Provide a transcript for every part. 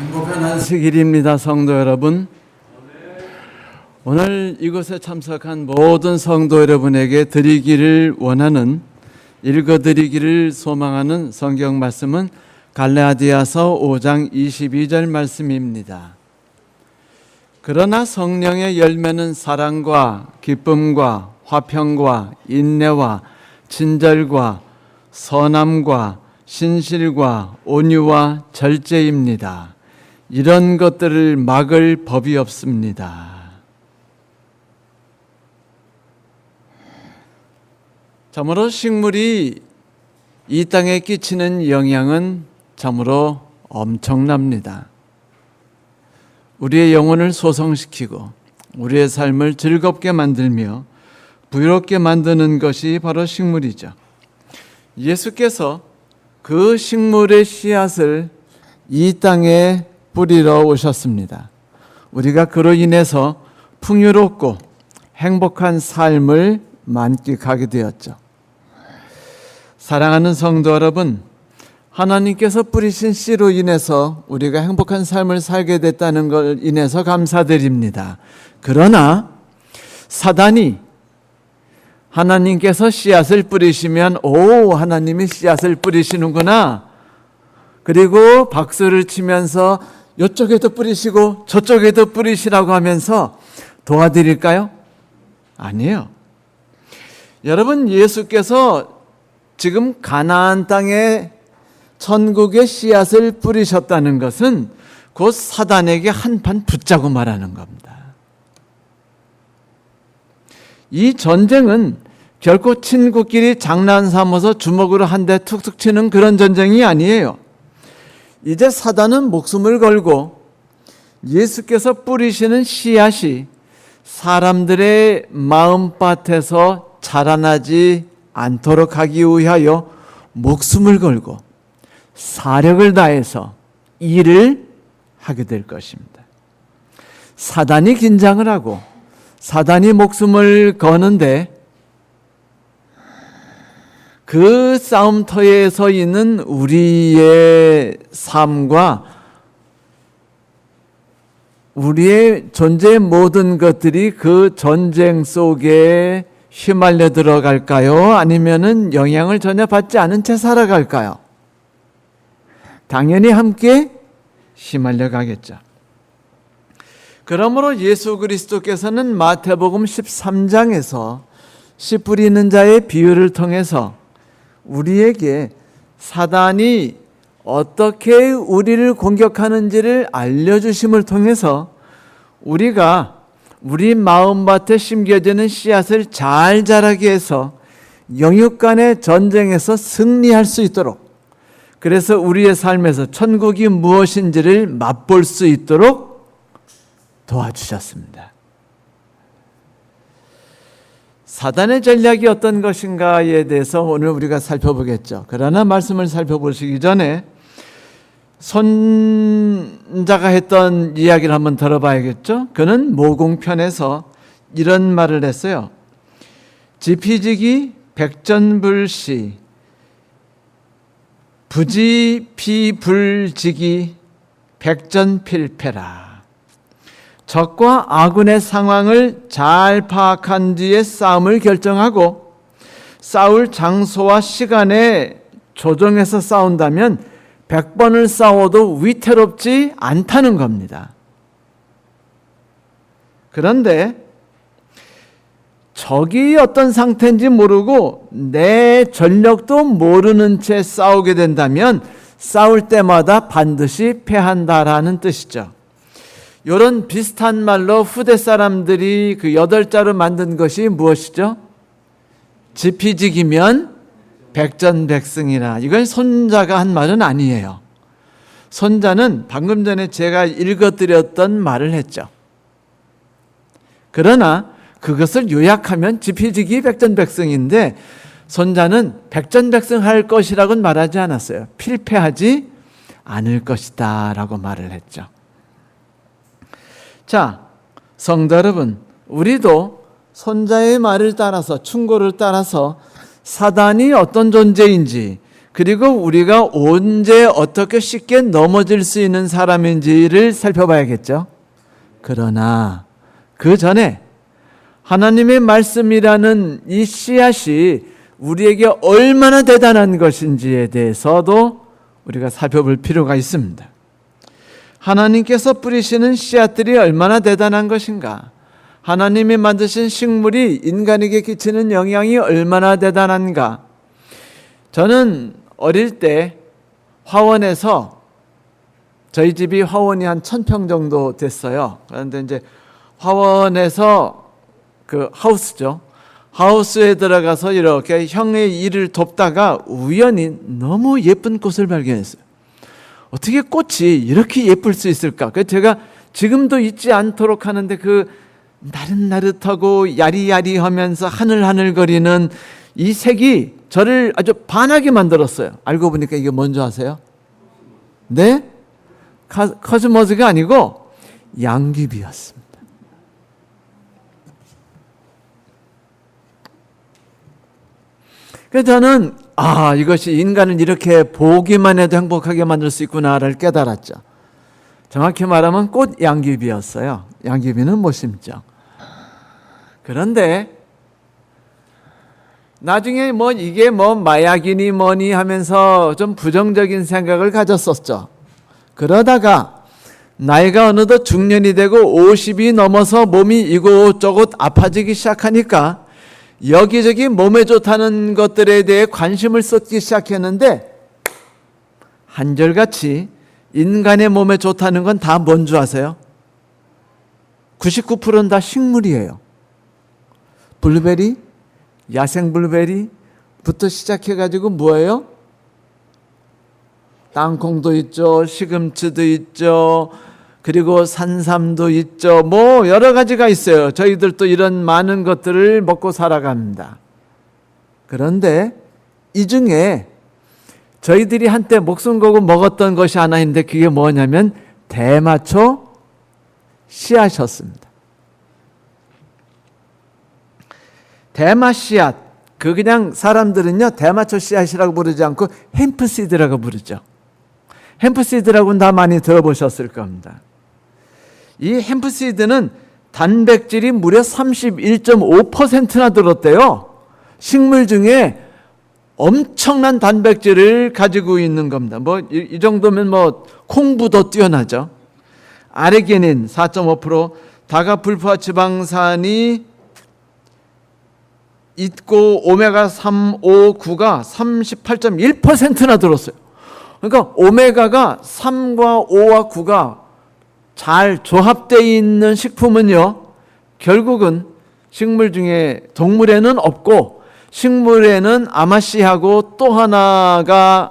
행복한 안식일입니다. 성도 여러분, 오늘 이곳에 참석한 모든 성도 여러분에게 드리기를 원하는, 읽어드리기를 소망하는 성경 말씀은 갈라디아서 5장 22절 말씀입니다. 그러나 성령의 열매는 사랑과 기쁨과 화평과 인내와 친절과 선함과 신실과 온유와 절제입니다. 이런 것들을 막을 법이 없습니다. 참으로 식물이 이 땅에 끼치는 영향은 참으로 엄청납니다. 우리의 영혼을 소성시키고 우리의 삶을 즐겁게 만들며 부유롭게 만드는 것이 바로 식물이죠. 예수께서 그 식물의 씨앗을 이 땅에 뿌리러 오셨습니다. 우리가 그로 인해서 풍요롭고 행복한 삶을 만끽하게 되었죠. 사랑하는 성도 여러분, 하나님께서 뿌리신 씨로 인해서 우리가 행복한 삶을 살게 됐다는 걸 인해서 감사드립니다. 그러나 사단이 하나님께서 씨앗을 뿌리시면 하나님이 씨앗을 뿌리시는구나, 그리고 박수를 치면서 이쪽에도 뿌리시고 저쪽에도 뿌리시라고 하면서 도와드릴까요? 아니에요. 여러분, 예수께서 지금 가나안 땅에 천국의 씨앗을 뿌리셨다는 것은 곧 사단에게 한판 붙자고 말하는 겁니다. 이 전쟁은 결코 친구끼리 장난 삼아서 주먹으로 한 대 툭툭 치는 그런 전쟁이 아니에요. 이제 사단은 목숨을 걸고 예수께서 뿌리시는 씨앗이 사람들의 마음밭에서 자라나지 않도록 하기 위하여 목숨을 걸고 사력을 다해서 일을 하게 될 것입니다. 사단이 긴장을 하고 사단이 목숨을 거는데 그 싸움터에 서 있는 우리의 삶과 우리의 존재의 모든 것들이 그 전쟁 속에 휘말려 들어갈까요? 아니면은 영향을 전혀 받지 않은 채 살아갈까요? 당연히 함께 휘말려 가겠죠. 그러므로 예수 그리스도께서는 마태복음 13장에서 씨 뿌리는 자의 비유를 통해서 우리에게 사단이 어떻게 우리를 공격하는지를 알려주심을 통해서 우리가 우리 마음밭에 심겨지는 씨앗을 잘 자라게 해서 영육 간의 전쟁에서 승리할 수 있도록, 그래서 우리의 삶에서 천국이 무엇인지를 맛볼 수 있도록 도와주셨습니다. 사단의 전략이 어떤 것인가에 대해서 오늘 우리가 살펴보겠죠. 그러나 말씀을 살펴보시기 전에 손자가 했던 이야기를 한번 들어봐야겠죠. 그는 모공편에서 이런 말을 했어요. 지피지기 백전불시 부지피불지기 백전필패라. 적과 아군의 상황을 잘 파악한 뒤에 싸움을 결정하고 싸울 장소와 시간에 조정해서 싸운다면 100번을 싸워도 위태롭지 않다는 겁니다. 그런데 적이 어떤 상태인지 모르고 내 전력도 모르는 채 싸우게 된다면 싸울 때마다 반드시 패한다라는 뜻이죠. 이런 비슷한 말로 후대 사람들이 그 8자로 만든 것이 무엇이죠? 지피지기면 백전백승이라. 이건 손자가 한 말은 아니에요. 손자는 방금 전에 제가 읽어드렸던 말을 했죠. 그러나 그것을 요약하면 지피지기 백전백승인데 손자는 백전백승할 것이라고는 말하지 않았어요. 필패하지 않을 것이다 라고 말을 했죠. 자, 성도 여러분, 우리도 손자의 말을 따라서, 충고를 따라서 사단이 어떤 존재인지, 그리고 우리가 언제 어떻게 쉽게 넘어질 수 있는 사람인지를 살펴봐야겠죠. 그러나 그 전에 하나님의 말씀이라는 이 씨앗이 우리에게 얼마나 대단한 것인지에 대해서도 우리가 살펴볼 필요가 있습니다. 하나님께서 뿌리시는 씨앗들이 얼마나 대단한 것인가? 하나님이 만드신 식물이 인간에게 끼치는 영향이 얼마나 대단한가? 저는 어릴 때 화원에서, 저희 집이 화원이 한 1000평 정도 됐어요. 그런데 이제 화원에서 그 하우스죠. 하우스에 들어가서 이렇게 형의 일을 돕다가 우연히 너무 예쁜 꽃을 발견했어요. 어떻게 꽃이 이렇게 예쁠 수 있을까? 그래서 제가 지금도 잊지 않도록 하는데 그 나릇나릇하고 야리야리하면서 하늘하늘거리는 이 색이 저를 아주 반하게 만들었어요. 알고 보니까 이게 뭔지 아세요? 네? 코스모스가 아니고 양귀비였습니다. 그래서 저는 이것이 인간을 이렇게 보기만 해도 행복하게 만들 수 있구나를 깨달았죠. 정확히 말하면 꽃 양귀비였어요. 양귀비는 못 심죠. 그런데 나중에 이게 마약이니 뭐니 하면서 좀 부정적인 생각을 가졌었죠. 그러다가 나이가 어느덧 중년이 되고 50이 넘어서 몸이 이곳저곳 아파지기 시작하니까 여기저기 몸에 좋다는 것들에 대해 관심을 쏟기 시작했는데, 한결같이 인간의 몸에 좋다는 건 다 뭔 줄 아세요? 99%는 다 식물이에요. 블루베리, 야생 블루베리부터 시작해가지고 뭐예요? 땅콩도 있죠, 시금치도 있죠, 그리고 산삼도 있죠. 여러 가지가 있어요. 저희들도 이런 많은 것들을 먹고 살아갑니다. 그런데 이 중에 저희들이 한때 목숨 걸고 먹었던 것이 하나 있는데 그게 뭐냐면 대마초 씨앗이었습니다. 대마 씨앗, 그냥 사람들은요 대마초 씨앗이라고 부르지 않고 햄프시드라고 부르죠. 햄프시드라고는 다 많이 들어보셨을 겁니다. 이 햄프시드는 단백질이 무려 31.5%나 들었대요. 식물 중에 엄청난 단백질을 가지고 있는 겁니다. 이 정도면 콩보다 뛰어나죠. 아르기닌 4.5%, 다가불포화 지방산이 있고 오메가3, 5, 9가 38.1%나 들었어요. 그러니까 오메가가 3과 5와 9가 잘 조합되어 있는 식품은요, 결국은 식물 중에, 동물에는 없고 식물에는 아마씨하고 또 하나가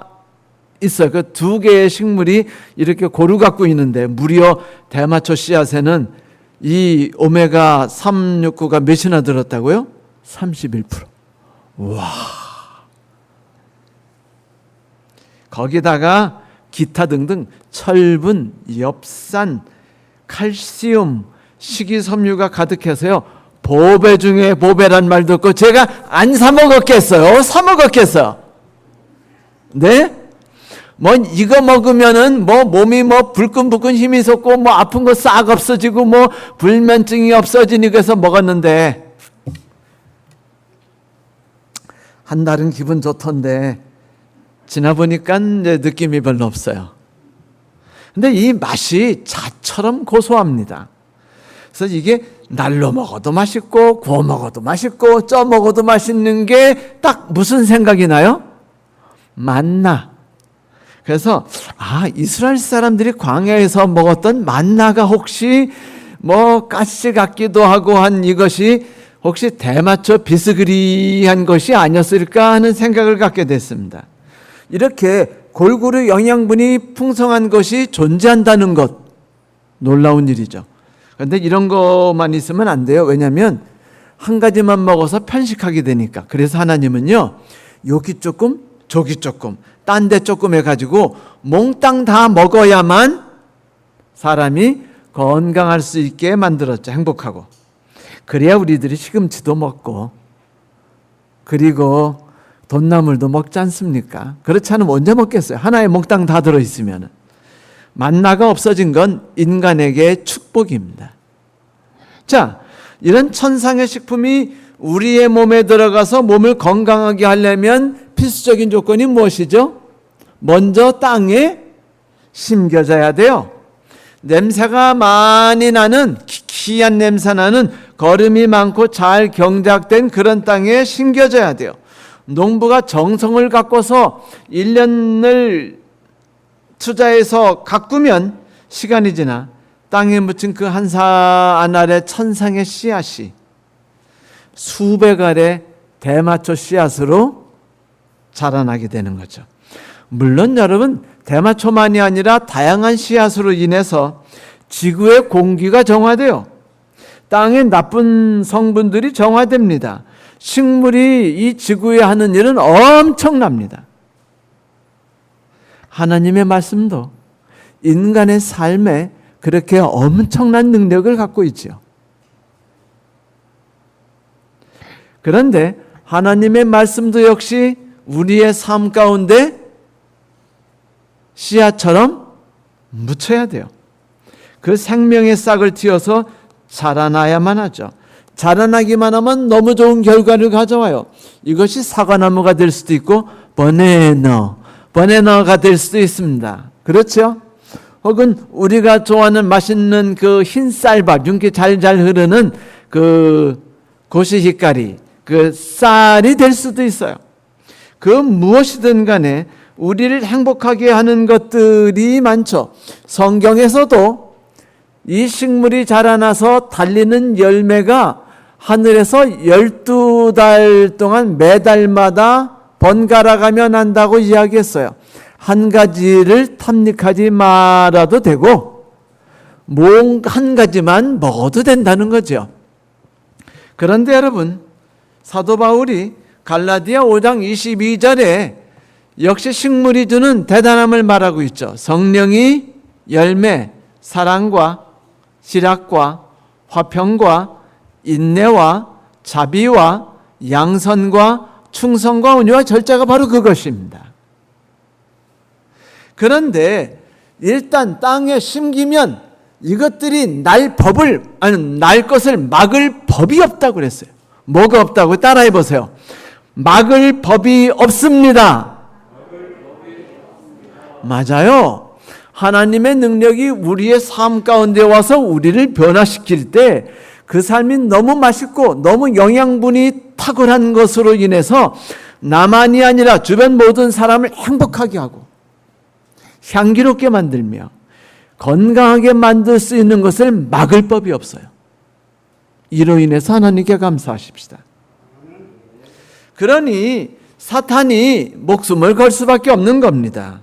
있어요. 그 두 개의 식물이 이렇게 고루 갖고 있는데 무려 대마초 씨앗에는 이 오메가 3, 6, 9가 몇이나 들었다고요? 31%. 와. 거기다가 기타 등등 철분, 엽산, 칼슘, 식이섬유가 가득해서요, 보배 중에 보배란 말도 없고 제가 안 사 먹었겠어요? 사 먹었겠어요? 네? 이거 먹으면은 몸이 불끈불끈 힘이 솟고 아픈 거 싹 없어지고 불면증이 없어지니 그래서 먹었는데 한 달은 기분 좋던데 지나보니까 이제 느낌이 별로 없어요. 근데 이 맛이 자처럼 고소합니다. 그래서 이게 날로 먹어도 맛있고 구워 먹어도 맛있고 쪄 먹어도 맛있는 게 딱 무슨 생각이 나요? 만나. 그래서 이스라엘 사람들이 광야에서 먹었던 만나가 혹시 가시 같기도 하고 한 이것이 혹시 대마초 비스그리한 것이 아니었을까 하는 생각을 갖게 됐습니다. 이렇게 골고루 영양분이 풍성한 것이 존재한다는 것, 놀라운 일이죠. 그런데 이런 것만 있으면 안 돼요. 왜냐하면 한 가지만 먹어서 편식하게 되니까. 그래서 하나님은요, 여기 조금 저기 조금 딴 데 조금 해가지고 몽땅 다 먹어야만 사람이 건강할 수 있게 만들었죠. 행복하고. 그래야 우리들이 시금치도 먹고, 그리고 돈나물도 먹지 않습니까? 그렇지 않으면 언제 먹겠어요? 하나의 몽땅 다 들어있으면. 만나가 없어진 건 인간에게 축복입니다. 자, 이런 천상의 식품이 우리의 몸에 들어가서 몸을 건강하게 하려면 필수적인 조건이 무엇이죠? 먼저 땅에 심겨져야 돼요. 냄새가 많이 나는, 희한 냄새 나는 거름이 많고 잘 경작된 그런 땅에 심겨져야 돼요. 농부가 정성을 갖고서 1년을 투자해서 가꾸면 시간이 지나 땅에 묻힌 그 한 사 한 알의 천상의 씨앗이 수백 알의 대마초 씨앗으로 자라나게 되는 거죠. 물론 여러분, 대마초만이 아니라 다양한 씨앗으로 인해서 지구의 공기가 정화돼요. 땅의 나쁜 성분들이 정화됩니다. 식물이 이 지구에 하는 일은 엄청납니다. 하나님의 말씀도 인간의 삶에 그렇게 엄청난 능력을 갖고 있지요. 그런데 하나님의 말씀도 역시 우리의 삶 가운데 씨앗처럼 묻혀야 돼요. 그 생명의 싹을 틔어서 자라나야만 하죠. 자라나기만 하면 너무 좋은 결과를 가져와요. 이것이 사과나무가 될 수도 있고 버네너가 될 수도 있습니다. 그렇죠? 혹은 우리가 좋아하는 맛있는 그 흰 쌀밥, 윤기 잘잘 흐르는 그 고시히까리, 그 쌀이 될 수도 있어요. 그 무엇이든 간에 우리를 행복하게 하는 것들이 많죠. 성경에서도 이 식물이 자라나서 달리는 열매가 하늘에서 12달 동안 매달마다 번갈아가며 난다고 이야기했어요. 한 가지를 탐닉하지 말아도 되고 한 가지만 먹어도 된다는 거죠. 그런데 여러분, 사도 바울이 갈라디아 5장 22절에 역시 식물이 주는 대단함을 말하고 있죠. 성령이 열매, 사랑과 실학과 화평과 인내와 자비와 양선과 충성과 온유와 절제가 바로 그것입니다. 그런데 일단 땅에 심기면 이것들이 날 것을 막을 법이 없다고 그랬어요. 뭐가 없다고? 따라해 보세요. 막을 법이 없습니다. 맞아요. 하나님의 능력이 우리의 삶 가운데 와서 우리를 변화시킬 때 그 삶이 너무 맛있고 너무 영양분이 탁월한 것으로 인해서 나만이 아니라 주변 모든 사람을 행복하게 하고 향기롭게 만들며 건강하게 만들 수 있는 것을 막을 법이 없어요. 이로 인해서 하나님께 감사하십시다. 그러니 사탄이 목숨을 걸 수밖에 없는 겁니다.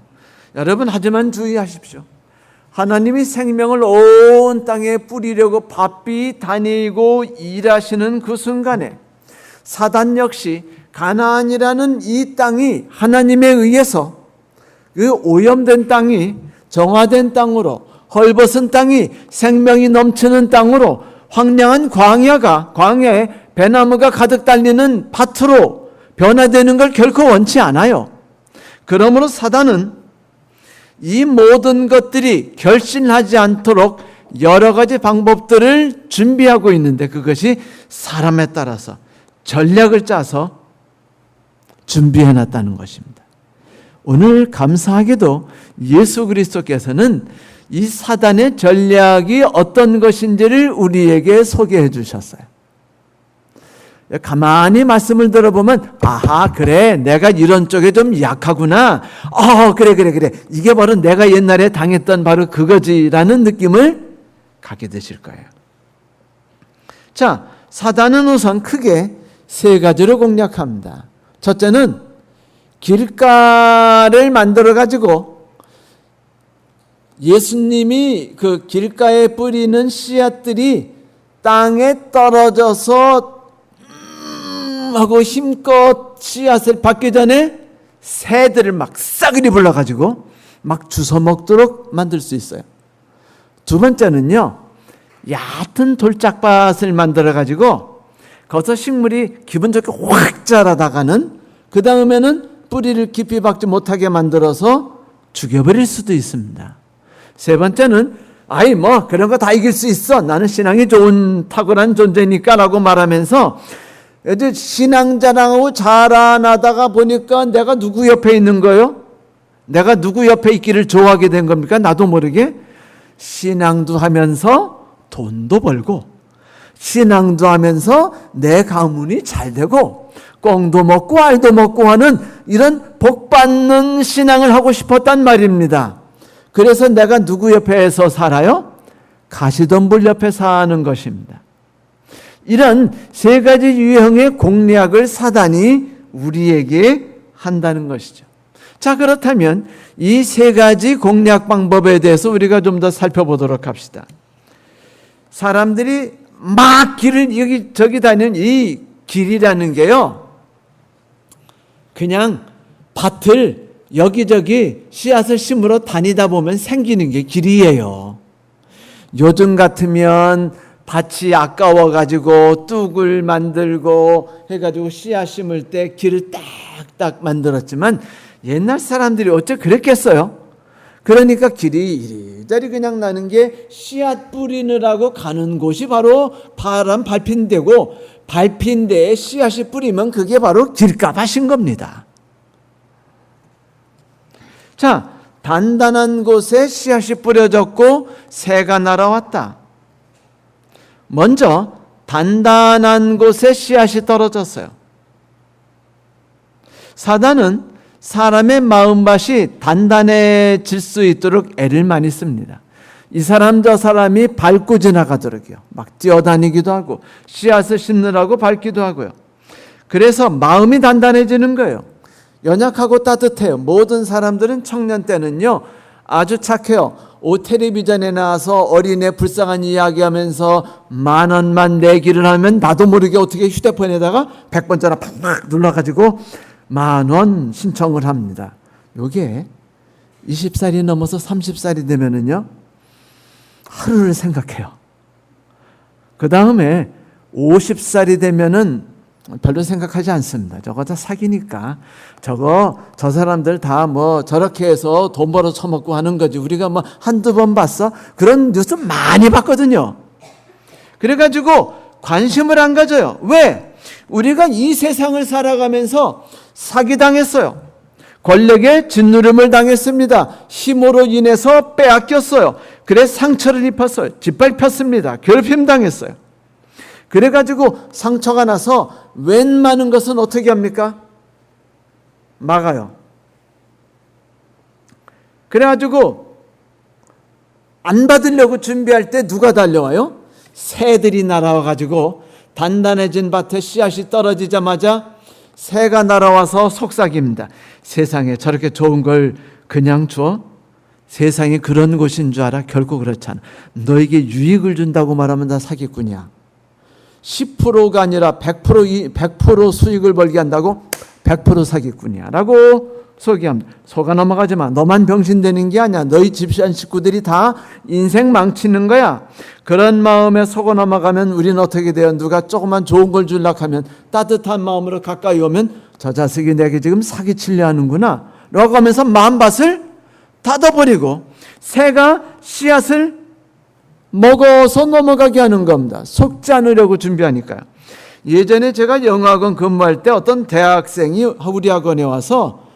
여러분, 하지만 주의하십시오. 하나님이 생명을 온 땅에 뿌리려고 바삐 다니고 일하시는 그 순간에 사단 역시 가나안이라는 이 땅이 하나님에 의해서 그 오염된 땅이 정화된 땅으로, 헐벗은 땅이 생명이 넘치는 땅으로, 황량한 광야에 배나무가 가득 달리는 밭으로 변화되는 걸 결코 원치 않아요. 그러므로 사단은 이 모든 것들이 결신하지 않도록 여러 가지 방법들을 준비하고 있는데 그것이 사람에 따라서 전략을 짜서 준비해 놨다는 것입니다. 오늘 감사하게도 예수 그리스도께서는 이 사단의 전략이 어떤 것인지를 우리에게 소개해 주셨어요. 가만히 말씀을 들어보면 아하, 그래, 내가 이런 쪽에 좀 약하구나. 그래. 이게 바로 내가 옛날에 당했던 바로 그거지라는 느낌을 갖게 되실 거예요. 자, 사단은 우선 크게 세 가지로 공략합니다. 첫째는 길가를 만들어 가지고 예수님이 그 길가에 뿌리는 씨앗들이 땅에 떨어져서 하고 힘껏 씨앗을 받기 전에 새들을 막 싸그리 불러가지고 막 주워 먹도록 만들 수 있어요. 두 번째는요, 얕은 돌짝밭을 만들어가지고 거기서 식물이 기분 좋게 확 자라다가는 그 다음에는 뿌리를 깊이 박지 못하게 만들어서 죽여버릴 수도 있습니다. 세 번째는 그런 거 다 이길 수 있어. 나는 신앙이 좋은 탁월한 존재니까 라고 말하면서 이제 신앙 자랑하고 자라나다가 보니까 내가 누구 옆에 있는 거예요? 내가 누구 옆에 있기를 좋아하게 된 겁니까? 나도 모르게 신앙도 하면서 돈도 벌고 신앙도 하면서 내 가문이 잘 되고 꽁도 먹고 알도 먹고 하는 이런 복받는 신앙을 하고 싶었단 말입니다. 그래서 내가 누구 옆에서 살아요? 가시덤불 옆에 사는 것입니다. 이런 세 가지 유형의 공략을 사단이 우리에게 한다는 것이죠. 자, 그렇다면 이 세 가지 공략 방법에 대해서 우리가 좀 더 살펴보도록 합시다. 사람들이 막 길을 여기저기 다니는 이 길이라는 게요, 그냥 밭을 여기저기 씨앗을 심으러 다니다 보면 생기는 게 길이에요. 요즘 같으면 밭이 아까워가지고 뚝을 만들고 해가지고 씨앗 심을 때 길을 딱딱 만들었지만 옛날 사람들이 어째 그랬겠어요? 그러니까 길이 이리저리 그냥 나는 게 씨앗 뿌리느라고 가는 곳이 바로 바람 밟힌 데고, 밟힌 데에 씨앗이 뿌리면 그게 바로 길가밭인 겁니다. 자, 단단한 곳에 씨앗이 뿌려졌고 새가 날아왔다. 먼저 단단한 곳에 씨앗이 떨어졌어요. 사단은 사람의 마음밭이 단단해질 수 있도록 애를 많이 씁니다. 이 사람 저 사람이 밟고 지나가도록요. 막 뛰어다니기도 하고 씨앗을 심느라고 밟기도 하고요. 그래서 마음이 단단해지는 거예요. 연약하고 따뜻해요. 모든 사람들은 청년 때는요 아주 착해요. 텔레비전에 나와서 어린애 불쌍한 이야기하면서 10,000원만 내기를 하면 나도 모르게 어떻게 휴대폰에다가 100번째나 팍팍 눌러가지고 10,000원 신청을 합니다. 요게 20살이 넘어서 30살이 되면은요 하루를 생각해요. 그 다음에 50살이 되면은 별로 생각하지 않습니다. 저거 다 사기니까. 저 사람들 다 저렇게 해서 돈 벌어 처먹고 하는 거지. 우리가 한두 번 봤어? 그런 뉴스 많이 봤거든요. 그래가지고 관심을 안 가져요. 왜? 우리가 이 세상을 살아가면서 사기당했어요. 권력에 짓누름을 당했습니다. 힘으로 인해서 빼앗겼어요. 그래서 상처를 입었어요. 짓밟혔습니다. 괴롭힘 당했어요. 그래가지고 상처가 나서 웬만한 것은 어떻게 합니까? 막아요. 그래가지고 안 받으려고 준비할 때 누가 달려와요? 새들이 날아와가지고 단단해진 밭에 씨앗이 떨어지자마자 새가 날아와서 속삭입니다. 세상에 저렇게 좋은 걸 그냥 줘? 세상이 그런 곳인 줄 알아? 결코 그렇지 않아. 너에게 유익을 준다고 말하면 다 사기꾼이야. 10%가 아니라 100% 수익을 벌게 한다고 100% 사기꾼이야 라고 소개합니다. 속아 넘어가지 마. 너만 병신되는 게 아니야. 너희 집안 식구들이 다 인생 망치는 거야. 그런 마음에 속아 넘어가면 우리는 어떻게 돼요? 누가 조금만 좋은 걸 주려고 하면 따뜻한 마음으로 가까이 오면 저 자식이 내게 지금 사기치려 하는구나 라고 하면서 마음밭을 닫아버리고 새가 씨앗을 먹어서 넘어가게 하는 겁니다. 속지 않으려고 준비하니까요. 예전에 제가 영어학원 근무할 때 어떤 대학생이 우리 학원에 와서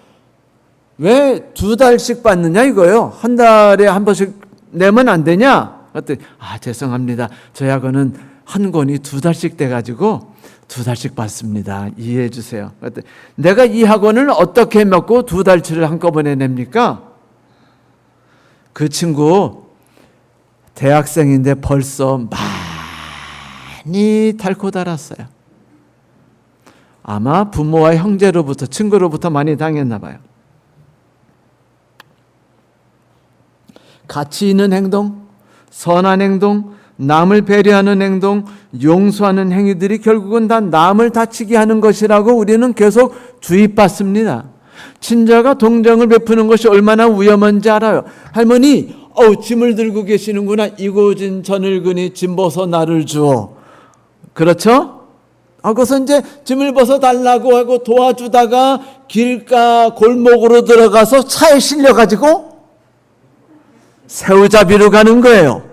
왜 2달씩 받느냐 이거요. 한 달에 한 번씩 내면 안 되냐? 그랬더니 죄송합니다. 저희 학원은 한 권이 2달씩 돼가지고 2달씩 받습니다. 이해해 주세요. 그랬더니 내가 이 학원을 어떻게 먹고 2달치를 한꺼번에 냅니까? 그 친구 대학생인데 벌써 많이 닳고 닳았어요. 아마 부모와 형제로부터 친구로부터 많이 당했나 봐요. 가치 있는 행동, 선한 행동, 남을 배려하는 행동, 용서하는 행위들이 결국은 다 남을 다치게 하는 것이라고 우리는 계속 주입받습니다. 친자가 동정을 베푸는 것이 얼마나 위험한지 알아요. 할머니, 짐을 들고 계시는구나. 이고진 저늙으니 짐 벗어 나를 주어. 그렇죠? 하고서 이제 짐을 벗어 달라고 하고 도와주다가 길가 골목으로 들어가서 차에 실려가지고 새우잡이로 가는 거예요.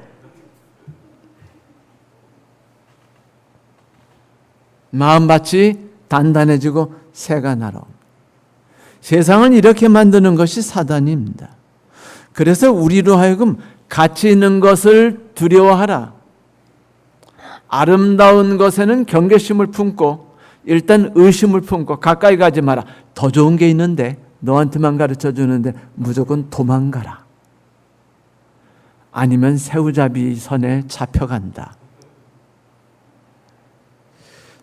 마음밭이 단단해지고 새가 날아옵니다. 세상을 이렇게 만드는 것이 사단입니다. 그래서 우리로 하여금 가치 있는 것을 두려워하라. 아름다운 것에는 경계심을 품고 일단 의심을 품고 가까이 가지 마라. 더 좋은 게 있는데 너한테만 가르쳐 주는데 무조건 도망가라. 아니면 새우잡이 선에 잡혀간다.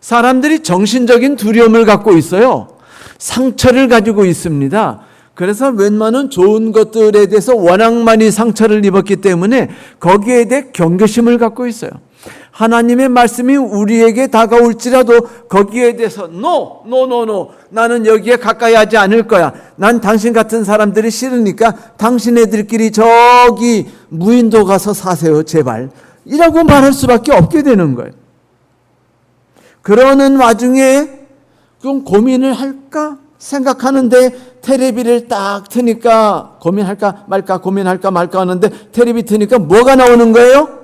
사람들이 정신적인 두려움을 갖고 있어요. 상처를 가지고 있습니다. 그래서 웬만한 좋은 것들에 대해서 워낙 많이 상처를 입었기 때문에 거기에 대해 경계심을 갖고 있어요. 하나님의 말씀이 우리에게 다가올지라도 거기에 대해서 No. 나는 여기에 가까이 하지 않을 거야. 난 당신 같은 사람들이 싫으니까 당신네들끼리 저기 무인도 가서 사세요 제발. 이라고 말할 수밖에 없게 되는 거예요. 그러는 와중에 좀 고민을 할까 생각하는데 텔레비를 딱 트니까 고민할까 말까 하는데 텔레비 트니까 뭐가 나오는 거예요?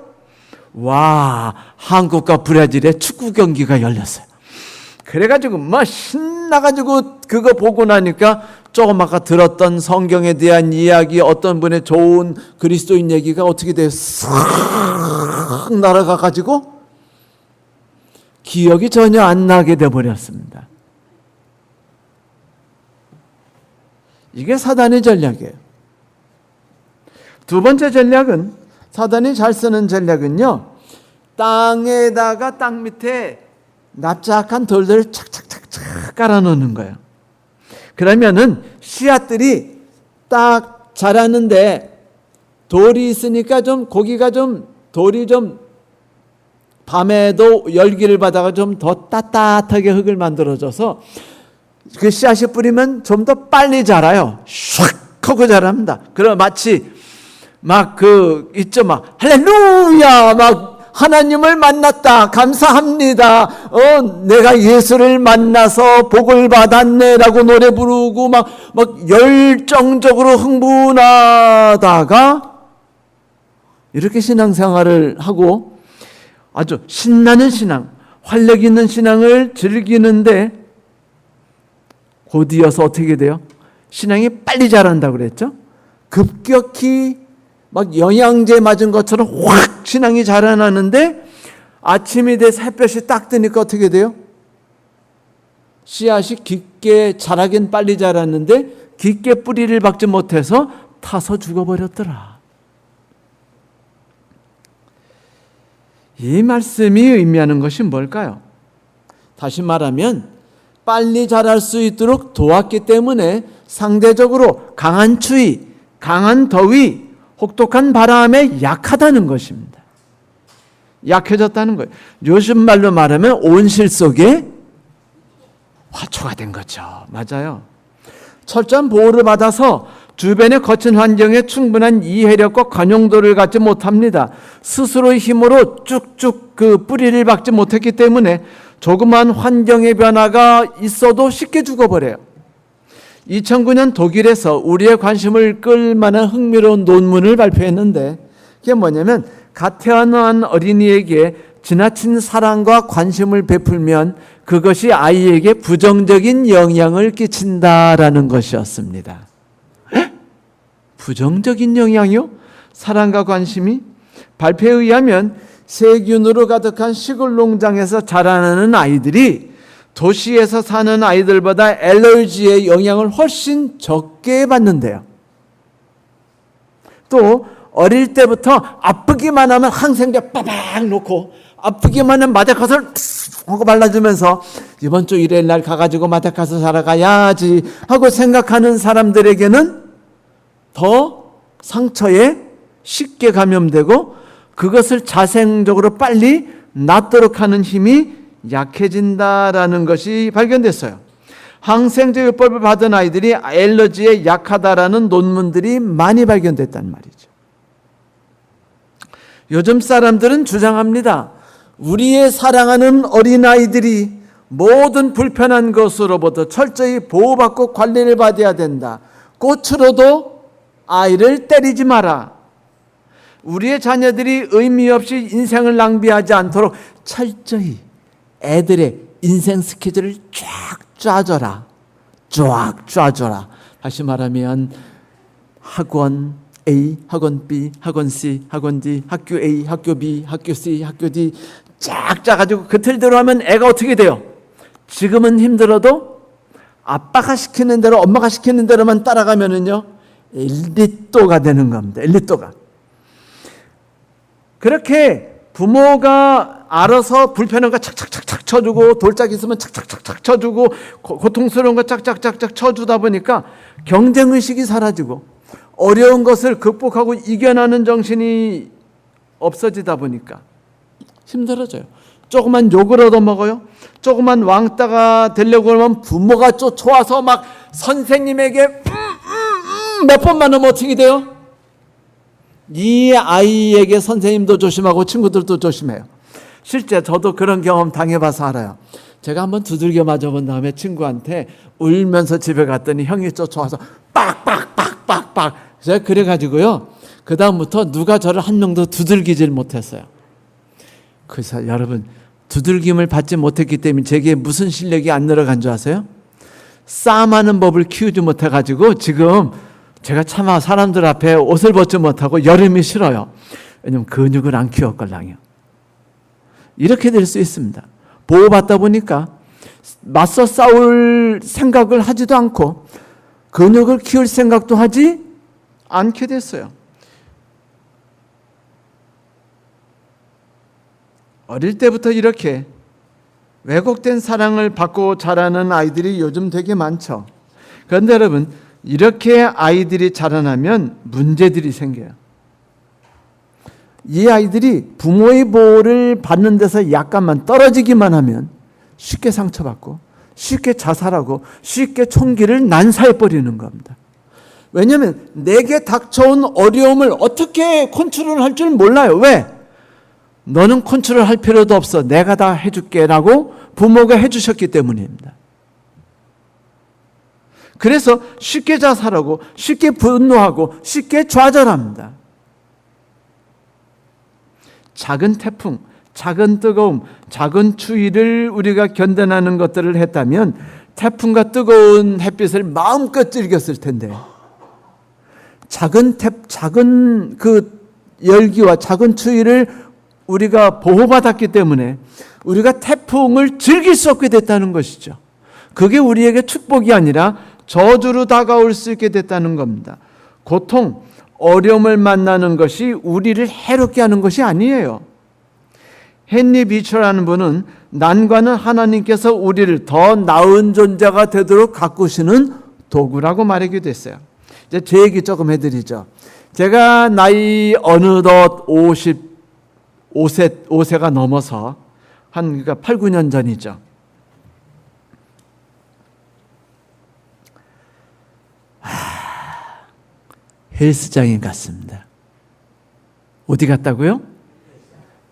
와, 한국과 브라질의 축구 경기가 열렸어요. 그래가지고 막 신나가지고 그거 보고 나니까 조금 아까 들었던 성경에 대한 이야기, 어떤 분의 좋은 그리스도인 얘기가 어떻게 돼요? 싹 날아가가지고 기억이 전혀 안 나게 돼버렸습니다. 이게 사단의 전략이에요. 두 번째 전략은, 사단이 잘 쓰는 전략은요, 땅에다가 땅 밑에 납작한 돌들을 착착착착 깔아놓는 거예요. 그러면은 씨앗들이 딱 자라는데 돌이 있으니까 좀 고기가 좀 돌이 좀 밤에도 열기를 받아가 좀 더 따뜻하게 흙을 만들어줘서 그 씨앗이 뿌리면 좀 더 빨리 자라요. 슉 하고 자랍니다. 그럼 마치 막 있죠, 막 할렐루야, 막 하나님을 만났다, 감사합니다, 내가 예수를 만나서 복을 받았네라고 노래 부르고 막 열정적으로 흥분하다가 이렇게 신앙생활을 하고 아주 신나는 신앙, 활력 있는 신앙을 즐기는데 곧이어서 어떻게 돼요? 신앙이 빨리 자란다고 그랬죠? 급격히 막 영양제 맞은 것처럼 확 신앙이 자라나는데 아침이 돼서 햇볕이 딱 뜨니까 어떻게 돼요? 씨앗이 깊게 자라긴 빨리 자랐는데 깊게 뿌리를 박지 못해서 타서 죽어버렸더라. 이 말씀이 의미하는 것이 뭘까요? 다시 말하면 빨리 자랄 수 있도록 도왔기 때문에 상대적으로 강한 추위, 강한 더위, 혹독한 바람에 약하다는 것입니다. 약해졌다는 거예요. 요즘 말로 말하면 온실 속에 화초가 된 거죠. 맞아요. 철저한 보호를 받아서 주변의 거친 환경에 충분한 이해력과 관용도를 갖지 못합니다. 스스로의 힘으로 쭉쭉 그 뿌리를 박지 못했기 때문에 조그만 환경의 변화가 있어도 쉽게 죽어버려요. 2009년 독일에서 우리의 관심을 끌 만한 흥미로운 논문을 발표했는데 그게 뭐냐면 갓 태어난 어린이에게 지나친 사랑과 관심을 베풀면 그것이 아이에게 부정적인 영향을 끼친다라는 것이었습니다. 부정적인 영향이요? 사랑과 관심이? 발표에 의하면 세균으로 가득한 시골 농장에서 자라나는 아이들이 도시에서 사는 아이들보다 알러지의 영향을 훨씬 적게 받는데요. 또 어릴 때부터 아프기만 하면 항생제 빠박 놓고 아프기만 하면 마데카솔 하고 발라주면서 이번 주 일요일 날 가가지고 마데카솔 사러 가야지 하고 생각하는 사람들에게는 더 상처에 쉽게 감염되고 그것을 자생적으로 빨리 낫도록 하는 힘이 약해진다라는 것이 발견됐어요. 항생제요법을 받은 아이들이 알러지에 약하다라는 논문들이 많이 발견됐단 말이죠. 요즘 사람들은 주장합니다. 우리의 사랑하는 어린아이들이 모든 불편한 것으로부터 철저히 보호받고 관리를 받아야 된다. 꽃으로도 아이를 때리지 마라. 우리의 자녀들이 의미 없이 인생을 낭비하지 않도록 철저히 애들의 인생 스케줄을 쫙 짜줘라. 쫙 짜줘라. 다시 말하면 학원 A, 학원 B, 학원 C, 학원 D, 학교 A, 학교 B, 학교 C, 학교 D 쫙 짜가지고 그 틀대로 하면 애가 어떻게 돼요? 지금은 힘들어도 아빠가 시키는 대로, 엄마가 시키는 대로만 따라가면은요, 엘리또가 되는 겁니다. 엘리또가. 그렇게 부모가 알아서 불편한 거 착착착착 쳐주고, 돌짝 있으면 착착착착 쳐주고, 고통스러운 거 짝짝짝짝 쳐주다 보니까 경쟁의식이 사라지고, 어려운 것을 극복하고 이겨나는 정신이 없어지다 보니까 힘들어져요. 조그만 욕을 얻어먹어요. 조그만 왕따가 되려고 하면 부모가 쫓아와서 막 선생님에게 몇 번만 하면 어떻게 돼요? 이 아이에게 선생님도 조심하고 친구들도 조심해요. 실제 저도 그런 경험 당해봐서 알아요. 제가 한번 두들겨 맞아본 다음에 친구한테 울면서 집에 갔더니 형이 쫓아와서 빡빡빡빡빡. 제가 그래가지고요, 그 다음부터 누가 저를 한 명도 두들기질 못했어요. 그래서 여러분, 두들김을 받지 못했기 때문에 제게 무슨 실력이 안 늘어간 줄 아세요? 싸움하는 법을 키우지 못해가지고 지금 제가 차마 사람들 앞에 옷을 벗지 못하고 여름이 싫어요. 왜냐면 근육을 안 키웠걸랑요. 이렇게 될 수 있습니다. 보호받다 보니까 맞서 싸울 생각을 하지도 않고 근육을 키울 생각도 하지 않게 됐어요. 어릴 때부터 이렇게 왜곡된 사랑을 받고 자라는 아이들이 요즘 되게 많죠. 그런데 여러분, 이렇게 아이들이 자라나면 문제들이 생겨요. 이 아이들이 부모의 보호를 받는 데서 약간만 떨어지기만 하면 쉽게 상처받고 쉽게 자살하고 쉽게 총기를 난사해버리는 겁니다. 왜냐하면 내게 닥쳐온 어려움을 어떻게 컨트롤할 줄 몰라요. 왜? 너는 컨트롤할 필요도 없어. 내가 다 해줄게 라고 부모가 해주셨기 때문입니다. 그래서 쉽게 자살하고 쉽게 분노하고 쉽게 좌절합니다. 작은 태풍, 작은 뜨거움, 작은 추위를 우리가 견뎌내는 것들을 했다면 태풍과 뜨거운 햇빛을 마음껏 즐겼을 텐데, 작은 그 열기와 작은 추위를 우리가 보호받았기 때문에 우리가 태풍을 즐길 수 없게 됐다는 것이죠. 그게 우리에게 축복이 아니라 저주로 다가올 수 있게 됐다는 겁니다. 고통, 어려움을 만나는 것이 우리를 해롭게 하는 것이 아니에요. 헨리 비처라는 분은 난관은 하나님께서 우리를 더 나은 존재가 되도록 가꾸시는 도구라고 말하기도 했어요. 이제 제 얘기 조금 해드리죠. 제가 나이 어느덧 55세가 넘어서 그러니까 8, 9년 전이죠. 헬스장에 갔습니다. 어디 갔다고요?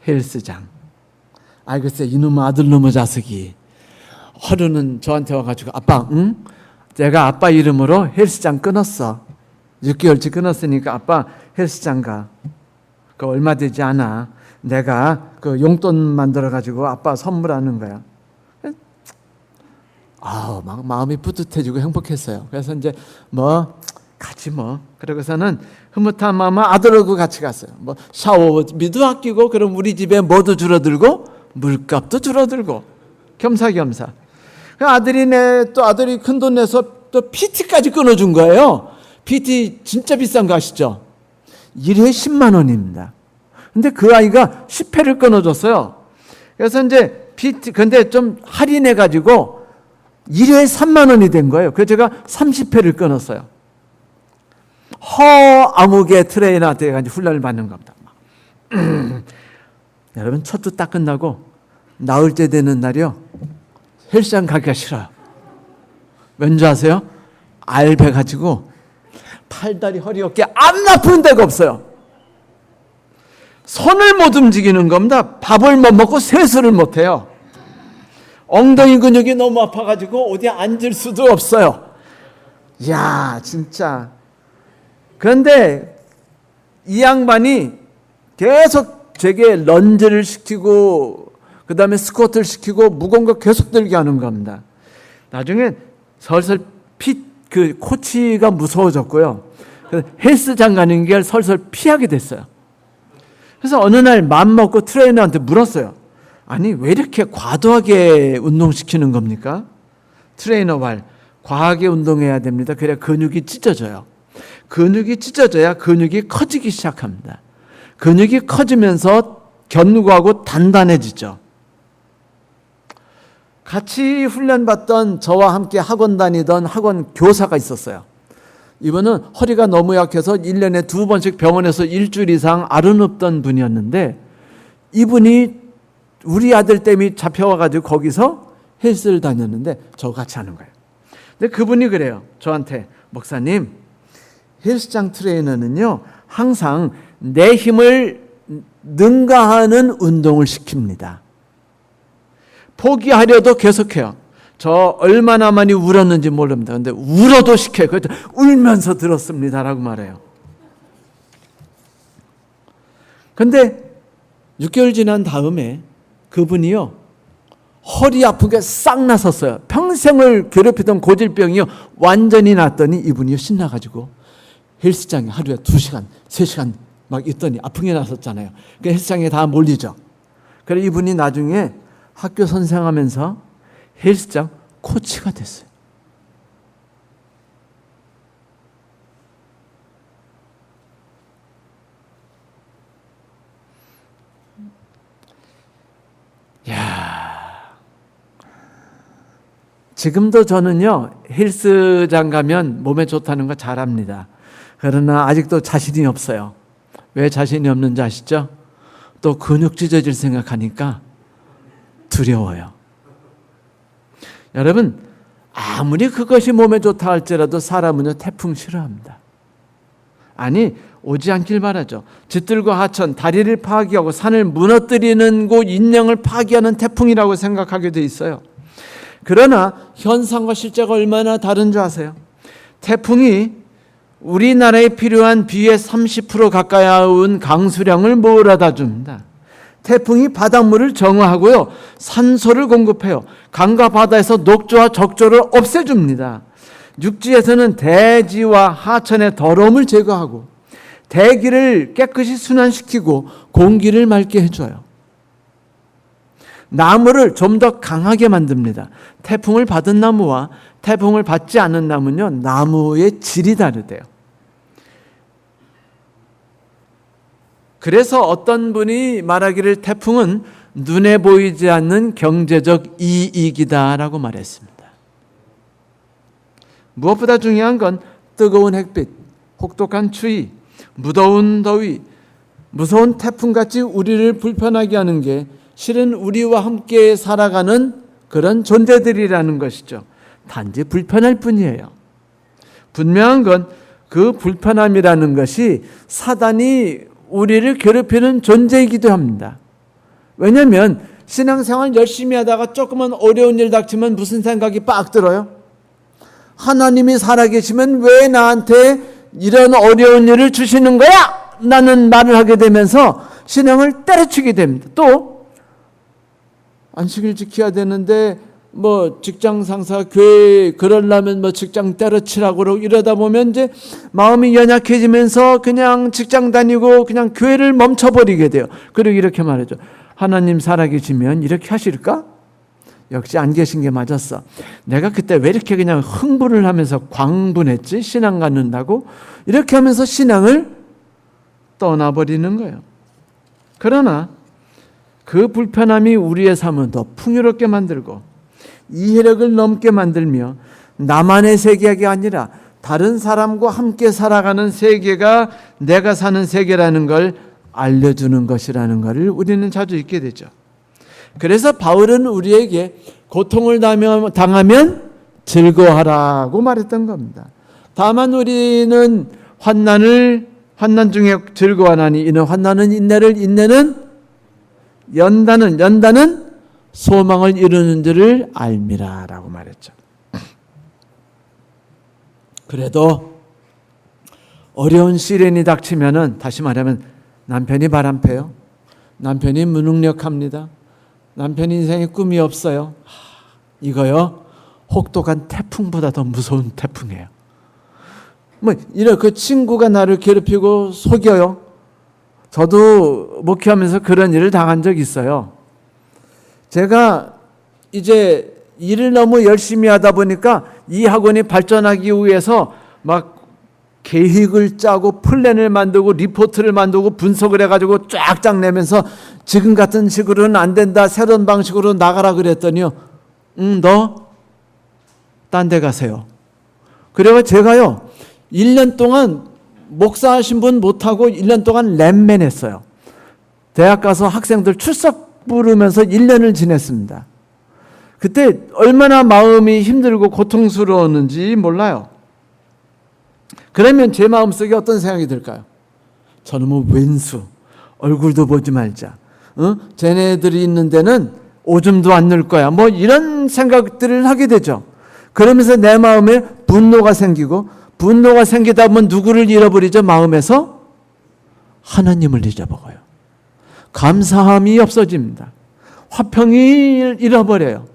헬스장. 글쎄, 이놈의 아들놈의 자식이 하루는 저한테 와가지고, 아빠, 응? 제가 아빠 이름으로 헬스장 끊었어. 6개월치 끊었으니까 아빠 헬스장 가. 그 얼마 되지 않아. 내가 그 용돈 만들어가지고 아빠 선물하는 거야. 막 마음이 뿌듯해지고 행복했어요. 그래서 이제 같이 그러고서는 흐뭇한 마음에 아들하고 같이 갔어요. 샤워비도 아끼고, 그럼 우리 집에 뭐도 줄어들고, 물값도 줄어들고, 겸사겸사. 아들이 큰 돈 내서 또 PT까지 끊어준 거예요. PT 진짜 비싼 거 아시죠? 1회 10만 원입니다. 근데 그 아이가 10회를 끊어줬어요. 그래서 이제 PT, 근데 좀 할인해가지고 1회에 3만 원이 된 거예요. 그래서 제가 30회를 끊었어요. 허아무개 트레이너한테 가지고 훈련을 받는 겁니다. 여러분, 첫 주 딱 끝나고 나흘째 되는 날이요, 헬스장 가기가 싫어요. 왠지 아세요? 알배 가지고 팔다리 허리 어깨 안 아픈 데가 없어요. 손을 못 움직이는 겁니다. 밥을 못 먹고 세수를 못 해요. 엉덩이 근육이 너무 아파가지고 어디 앉을 수도 없어요. 이야, 진짜. 그런데 이 양반이 계속 제게 런지를 시키고 그 다음에 스쿼트를 시키고 무거운 거 계속 들게 하는 겁니다. 나중에 설설 그 코치가 무서워졌고요. 헬스장 가는 게 설설 피하게 됐어요. 그래서 어느 날 맘 먹고 트레이너한테 물었어요. 아니, 왜 이렇게 과도하게 운동시키는 겁니까? 트레이너 말, 과하게 운동해야 됩니다. 그래야 근육이 찢어져요. 근육이 찢어져야 근육이 커지기 시작합니다. 근육이 커지면서 견고하고 단단해지죠. 같이 훈련받던 저와 함께 학원 다니던 학원 교사가 있었어요. 이분은 허리가 너무 약해서 1년에 2번씩 병원에서 일주일 이상 앓아눕던 분이었는데 이분이 우리 아들 때문에 잡혀와가지고 거기서 헬스를 다녔는데 저와 같이 하는 거예요. 근데 그분이 그래요. 저한테, 목사님, 헬스장 트레이너는요 항상 내 힘을 능가하는 운동을 시킵니다. 포기하려도 계속해요. 저 얼마나 많이 울었는지 모릅니다. 그런데 울어도 시켜요. 그래서 울면서 들었습니다라고 말해요. 그런데 6개월 지난 다음에 그분이요 허리 아픈 게 싹 나섰어요. 평생을 괴롭히던 고질병이요 완전히 낫더니 이분이요 신나가지고 헬스장에 하루에 2시간, 3시간 막 있더니 아픈 게 나섰잖아요. 그 헬스장에 다 몰리죠. 그래서 이분이 나중에 학교 선생하면서 헬스장 코치가 됐어요. 지금도 저는요 헬스장 가면 몸에 좋다는 거 잘 압니다. 그러나 아직도 자신이 없어요. 왜 자신이 없는지 아시죠? 또 근육 찢어질 생각하니까 두려워요. 여러분, 아무리 그것이 몸에 좋다 할지라도 사람은요 태풍 싫어합니다. 아니, 오지 않길 바라죠. 짙들과 하천, 다리를 파괴하고 산을 무너뜨리는 곳 인명을 파괴하는 태풍이라고 생각하게 돼 있어요. 그러나 현상과 실제가 얼마나 다른 줄 아세요? 태풍이 우리나라에 필요한 비의 30% 가까운 강수량을 몰아다 줍니다. 태풍이 바닷물을 정화하고요 산소를 공급해요. 강과 바다에서 녹조와 적조를 없애줍니다. 육지에서는 대지와 하천의 더러움을 제거하고 대기를 깨끗이 순환시키고 공기를 맑게 해줘요. 나무를 좀 더 강하게 만듭니다. 태풍을 받은 나무와 태풍을 받지 않은 나무는요 나무의 질이 다르대요. 그래서 어떤 분이 말하기를 태풍은 눈에 보이지 않는 경제적 이익이다라고 말했습니다. 무엇보다 중요한 건 뜨거운 햇빛, 혹독한 추위, 무더운 더위, 무서운 태풍같이 우리를 불편하게 하는 게 실은 우리와 함께 살아가는 그런 존재들이라는 것이죠. 단지 불편할 뿐이에요. 분명한 건 그 불편함이라는 것이 사단이 우리를 괴롭히는 존재이기도 합니다. 왜냐하면 신앙생활 열심히 하다가 조금만 어려운 일 닥치면 무슨 생각이 빡 들어요? 하나님이 살아계시면 왜 나한테 이런 어려운 일을 주시는 거야? 라는 말을 하게 되면서 신앙을 때려치게 됩니다. 또 안식일 지켜야 되는데 뭐 직장 상사 교회 그러려면 뭐 직장 때려치라고 이러다 보면 이제 마음이 연약해지면서 그냥 직장 다니고 그냥 교회를 멈춰버리게 돼요. 그리고 이렇게 말하죠. 하나님 살아계시면 이렇게 하실까? 역시 안 계신 게 맞았어. 내가 그때 왜 이렇게 그냥 흥분을 하면서 광분했지? 신앙 갖는다고? 이렇게 하면서 신앙을 떠나버리는 거예요. 그러나 그 불편함이 우리의 삶을 더 풍요롭게 만들고 이해력을 넘게 만들며 나만의 세계가 아니라 다른 사람과 함께 살아가는 세계가 내가 사는 세계라는 걸 알려주는 것이라는 것을 우리는 자주 잊게 되죠. 그래서 바울은 우리에게 고통을 당하면 즐거워하라고 말했던 겁니다. 다만 우리는 환난 중에 즐거워하나니 이는 환난은 인내를, 인내는 연단은 소망을 이루는 줄을 알미라 라고 말했죠. 그래도 어려운 시련이 닥치면은, 다시 말하면 남편이 바람펴요. 남편이 무능력합니다. 남편 인생에 꿈이 없어요. 이거요, 혹독한 태풍보다 더 무서운 태풍이에요. 이런 그 친구가 나를 괴롭히고 속여요. 저도 목회하면서 그런 일을 당한 적이 있어요. 제가 이제 일을 너무 열심히 하다 보니까 이 학원이 발전하기 위해서 막 계획을 짜고 플랜을 만들고 리포트를 만들고 분석을 해가지고 쫙쫙 내면서 지금 같은 식으로는 안 된다, 새로운 방식으로 나가라 그랬더니요, 너 딴 데 가세요. 그래서 제가요 1년 동안 목사하신 분 못하고 1년 동안 랩맨 했어요. 대학 가서 학생들 출석 부르면서 1년을 지냈습니다. 그때 얼마나 마음이 힘들고 고통스러웠는지 몰라요. 그러면 제 마음속에 어떤 생각이 들까요? 저놈의 왼수, 얼굴도 보지 말자. 쟤네들이 있는 데는 오줌도 안 넣을 거야. 이런 생각들을 하게 되죠. 그러면서 내 마음에 분노가 생기고, 분노가 생기다 보면 누구를 잃어버리죠? 마음에서 하나님을 잊어먹어요. 감사함이 없어집니다. 화평이 잃어버려요.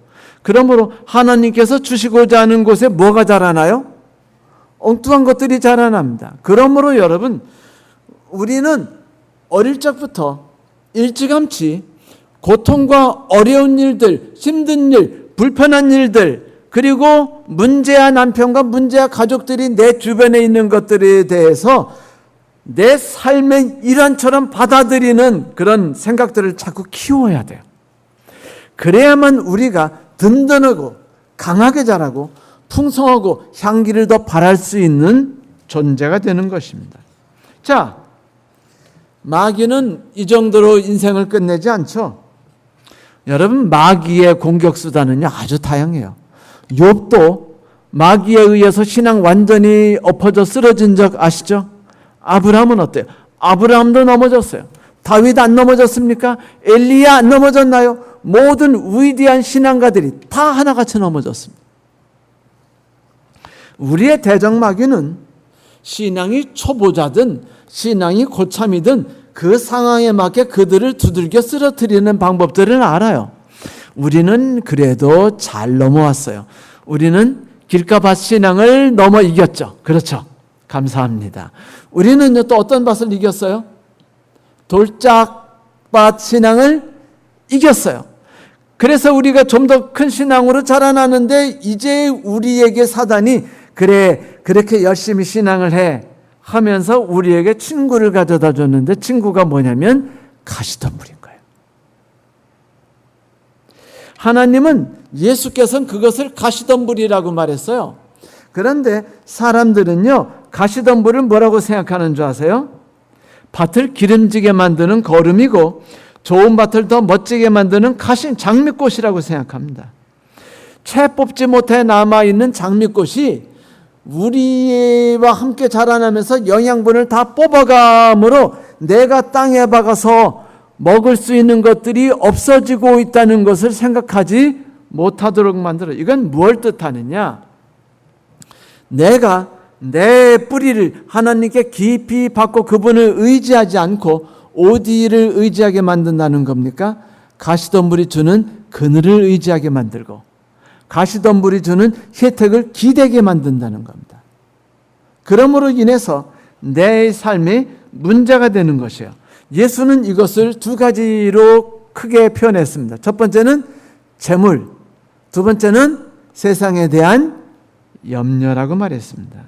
그러므로 하나님께서 주시고자 하는 곳에 뭐가 자라나요? 엉뚱한 것들이 자라납니다. 그러므로 여러분, 우리는 어릴 적부터 일찌감치 고통과 어려운 일들, 힘든 일, 불편한 일들, 그리고 문제야 남편과 문제야 가족들이 내 주변에 있는 것들에 대해서 내 삶의 일환처럼 받아들이는 그런 생각들을 자꾸 키워야 돼요. 그래야만 우리가 든든하고 강하게 자라고 풍성하고 향기를 더 발할 수 있는 존재가 되는 것입니다. 자, 마귀는 이 정도로 인생을 끝내지 않죠. 여러분, 마귀의 공격 수단은요 아주 다양해요. 욥도 마귀에 의해서 신앙 완전히 엎어져 쓰러진 적 아시죠? 아브라함은 어때요? 아브라함도 넘어졌어요. 다윗 안 넘어졌습니까? 엘리야 안 넘어졌나요? 모든 위대한 신앙가들이 다 하나같이 넘어졌습니다. 우리의 대적마귀는 신앙이 초보자든 신앙이 고참이든 그 상황에 맞게 그들을 두들겨 쓰러뜨리는 방법들을 알아요. 우리는 그래도 잘 넘어왔어요. 우리는 길가밭 신앙을 넘어 이겼죠. 그렇죠. 감사합니다. 우리는 또 어떤 밭을 이겼어요? 돌짝밭 신앙을 이겼어요. 그래서 우리가 좀 더 큰 신앙으로 자라나는데, 이제 우리에게 사단이 그래, 그렇게 열심히 신앙을 해 하면서 우리에게 친구를 가져다 줬는데, 친구가 뭐냐면 가시덤불인 거예요. 하나님은, 예수께서는 그것을 가시덤불이라고 말했어요. 그런데 사람들은요, 가시덤불을 뭐라고 생각하는 줄 아세요? 밭을 기름지게 만드는 거름이고, 좋은 밭을 더 멋지게 만드는 장미꽃이라고 생각합니다. 채 뽑지 못해 남아있는 장미꽃이 우리와 함께 자라나면서 영양분을 다 뽑아감으로 내가 땅에 박아서 먹을 수 있는 것들이 없어지고 있다는 것을 생각하지 못하도록 만들어. 이건 무엇을 뜻하느냐? 내가 내 뿌리를 하나님께 깊이 받고 그분을 의지하지 않고 어디를 의지하게 만든다는 겁니까? 가시덤불이 주는 그늘을 의지하게 만들고 가시덤불이 주는 혜택을 기대게 만든다는 겁니다. 그러므로 인해서 내 삶이 문제가 되는 것이에요. 예수는 이것을 두 가지로 크게 표현했습니다. 첫 번째는 재물, 두 번째는 세상에 대한 염려라고 말했습니다.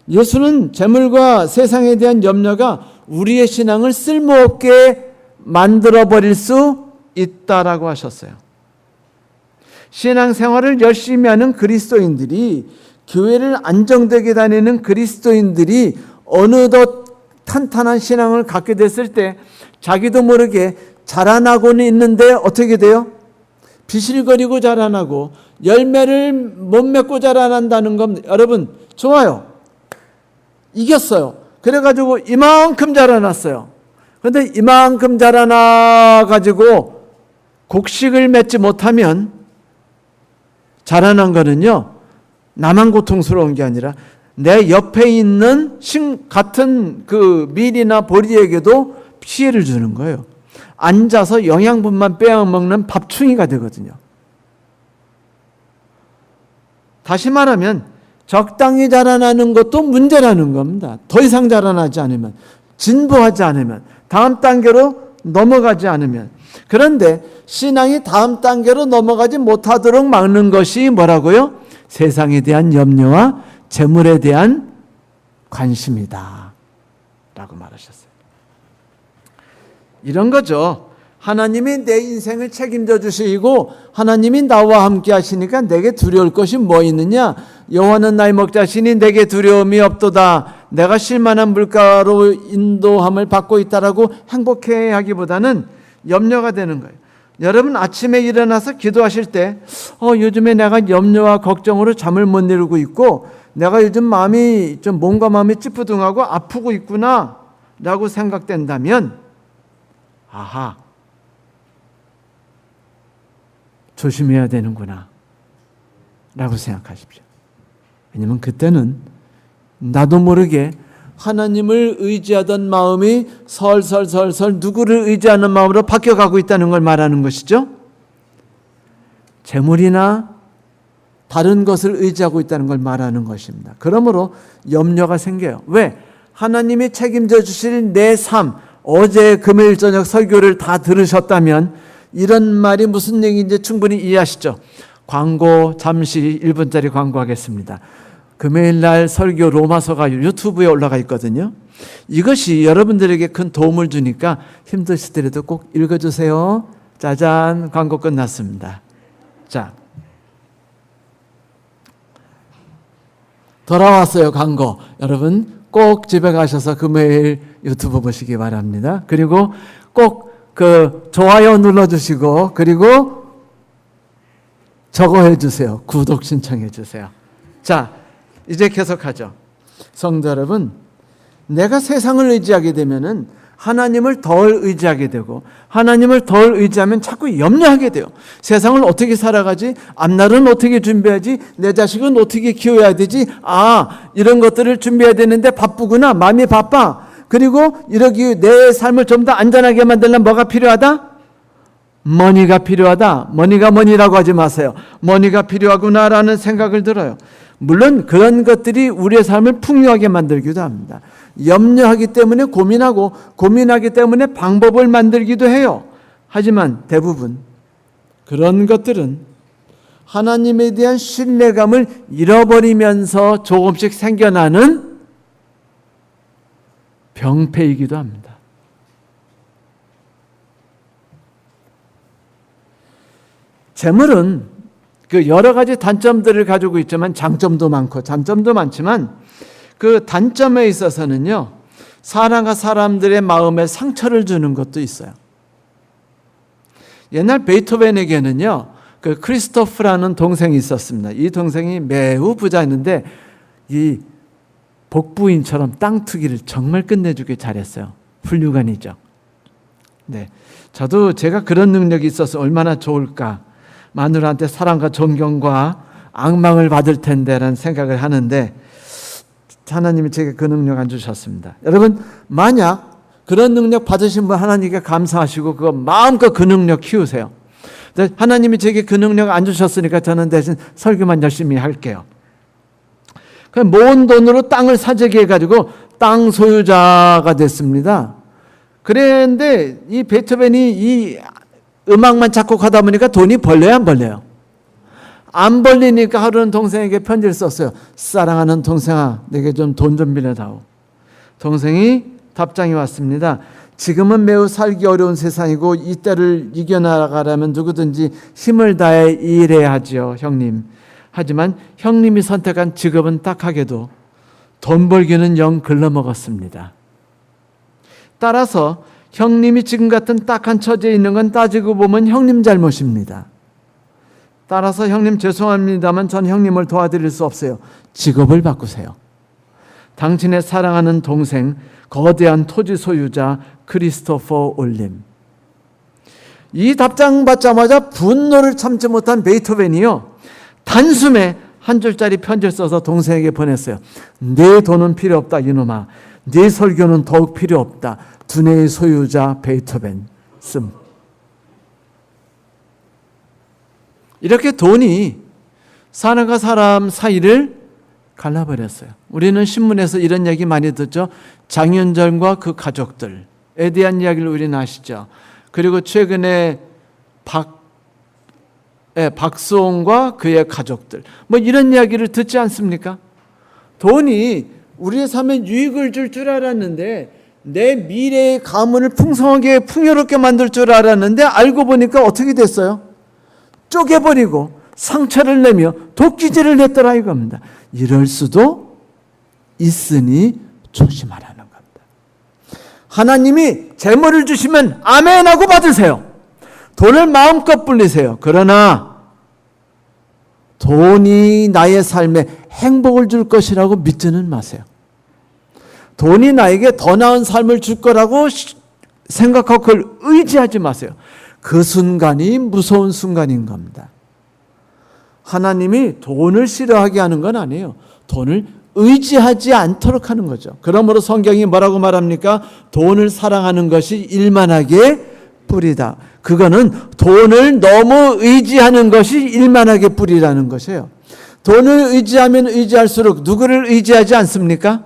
예수는 재물과 세상에 대한 염려가 우리의 신앙을 쓸모없게 만들어버릴 수 있다라고 하셨어요. 신앙생활을 열심히 하는 그리스도인들이, 교회를 안정되게 다니는 그리스도인들이 어느덧 탄탄한 신앙을 갖게 됐을 때 자기도 모르게 자라나고는 있는데 어떻게 돼요? 비실거리고 자라나고 열매를 못 맺고 자라난다는 겁니다. 여러분, 좋아요. 이겼어요. 그래가지고 이만큼 자라났어요. 그런데 이만큼 자라나가지고 곡식을 맺지 못하면 자라난 거는요, 나만 고통스러운 게 아니라 내 옆에 있는 같은 그 밀이나 보리에게도 피해를 주는 거예요. 앉아서 영양분만 빼앗먹는 밥충이가 되거든요. 다시 말하면 적당히 자라나는 것도 문제라는 겁니다. 더 이상 자라나지 않으면, 진보하지 않으면, 다음 단계로 넘어가지 않으면. 그런데 신앙이 다음 단계로 넘어가지 못하도록 막는 것이 뭐라고요? 세상에 대한 염려와 재물에 대한 관심이다 라고 말하셨어요. 이런 거죠. 하나님이 내 인생을 책임져 주시고 하나님이 나와 함께 하시니까 내게 두려울 것이 뭐 있느냐? 여호와는 나의 목자시니 내게 두려움이 없도다. 내가 쉴만한 물가로 인도함을 받고 있다라고 행복해하기보다는 염려가 되는 거예요. 여러분 아침에 일어나서 기도하실 때 요즘에 내가 염려와 걱정으로 잠을 못 이루고 있고 내가 요즘 마음이 좀 몸과 마음이 찌뿌둥하고 아프고 있구나 라고 생각된다면 아하, 조심해야 되는구나 라고 생각하십시오. 왜냐하면 그때는 나도 모르게 하나님을 의지하던 마음이 설설설설 누구를 의지하는 마음으로 바뀌어가고 있다는 걸 말하는 것이죠. 재물이나 다른 것을 의지하고 있다는 걸 말하는 것입니다. 그러므로 염려가 생겨요. 왜? 하나님이 책임져 주실 내 삶, 어제 금요일 저녁 설교를 다 들으셨다면 이런 말이 무슨 얘기인지 충분히 이해하시죠? 광고 잠시 1분짜리 광고하겠습니다. 금요일 날 설교 로마서가 유튜브에 올라가 있거든요. 이것이 여러분들에게 큰 도움을 주니까 힘드시더라도 꼭 읽어주세요. 짜잔, 광고 끝났습니다. 자, 돌아왔어요, 광고. 여러분 꼭 집에 가셔서 금요일 유튜브 보시기 바랍니다. 그리고 꼭 그 좋아요 눌러주시고 그리고 저거 해주세요. 구독 신청해주세요. 자, 이제 계속하죠. 성도 여러분, 내가 세상을 의지하게 되면은 하나님을 덜 의지하게 되고 하나님을 덜 의지하면 자꾸 염려하게 돼요. 세상을 어떻게 살아가지? 앞날은 어떻게 준비하지? 내 자식은 어떻게 키워야 되지? 이런 것들을 준비해야 되는데 바쁘구나. 마음이 바빠. 그리고 이러기 내 삶을 좀 더 안전하게 만들려면 뭐가 필요하다? 머니가 필요하다. 머니가 머니라고 하지 마세요. 머니가 필요하구나라는 생각을 들어요. 물론 그런 것들이 우리의 삶을 풍요하게 만들기도 합니다. 염려하기 때문에 고민하고 고민하기 때문에 방법을 만들기도 해요. 하지만 대부분 그런 것들은 하나님에 대한 신뢰감을 잃어버리면서 조금씩 생겨나는 병폐이기도 합니다. 재물은 그 여러 가지 단점들을 가지고 있지만 장점도 많고 장점도 많지만 그 단점에 있어서는요, 사람과 사람들의 마음에 상처를 주는 것도 있어요. 옛날 베토벤에게는요, 그 크리스토프라는 동생이 있었습니다. 이 동생이 매우 부자였는데 이 복부인처럼 땅 투기를 정말 끝내주게 잘했어요. 훌륭한이죠. 네, 저도 제가 그런 능력이 있어서 얼마나 좋을까. 마누라한테 사랑과 존경과 악망을 받을 텐데라는 생각을 하는데 하나님이 제게 그 능력 안 주셨습니다. 여러분, 만약 그런 능력 받으신 분 하나님께 감사하시고 그거 마음껏 그 능력 키우세요. 하나님이 제게 그 능력 안 주셨으니까 저는 대신 설교만 열심히 할게요. 모은 돈으로 땅을 사재기 해가지고 땅 소유자가 됐습니다. 그런데 이 베토벤이 이 음악만 작곡하다 보니까 돈이 벌려야 안 벌려요? 안 벌리니까 하루는 동생에게 편지를 썼어요. 사랑하는 동생아, 내게 좀 돈 좀 빌려다오. 동생이 답장이 왔습니다. 지금은 매우 살기 어려운 세상이고 이 때를 이겨나가려면 누구든지 힘을 다해 일해야 하지요, 형님. 하지만 형님이 선택한 직업은 딱하게도 돈 벌기는 영 글러먹었습니다. 따라서 형님이 지금 같은 딱한 처지에 있는 건 따지고 보면 형님 잘못입니다. 따라서 형님 죄송합니다만 전 형님을 도와드릴 수 없어요. 직업을 바꾸세요. 당신의 사랑하는 동생, 거대한 토지 소유자 크리스토퍼 올림. 이 답장 받자마자 분노를 참지 못한 베토벤이요, 단숨에 한 줄짜리 편지를 써서 동생에게 보냈어요. 내 돈은 필요 없다 이놈아. 네 설교는 더욱 필요 없다. 두뇌의 소유자 베토벤 씀. 이렇게 돈이 사람과 사람 사이를 갈라버렸어요. 우리는 신문에서 이런 얘기 많이 듣죠. 장윤정과 그 가족들에 대한 이야기를 우리는 아시죠. 그리고 최근에 박수홍과 그의 가족들, 뭐 이런 이야기를 듣지 않습니까? 돈이 우리의 삶에 유익을 줄 줄 알았는데, 내 미래의 가문을 풍성하게 풍요롭게 만들 줄 알았는데, 알고 보니까 어떻게 됐어요? 쪼개버리고 상처를 내며 도끼질을 냈더라 이겁니다. 이럴 수도 있으니 조심하라는 겁니다. 하나님이 재물을 주시면 아멘 하고 받으세요. 돈을 마음껏 불리세요. 그러나 돈이 나의 삶에 행복을 줄 것이라고 믿지는 마세요. 돈이 나에게 더 나은 삶을 줄 거라고 생각하고 그걸 의지하지 마세요. 그 순간이 무서운 순간인 겁니다. 하나님이 돈을 싫어하게 하는 건 아니에요. 돈을 의지하지 않도록 하는 거죠. 그러므로 성경이 뭐라고 말합니까? 돈을 사랑하는 것이 일만하게 뿌리다. 그거는 돈을 너무 의지하는 것이 일만하게 뿌리라는 것이에요. 돈을 의지하면 의지할수록 누구를 의지하지 않습니까?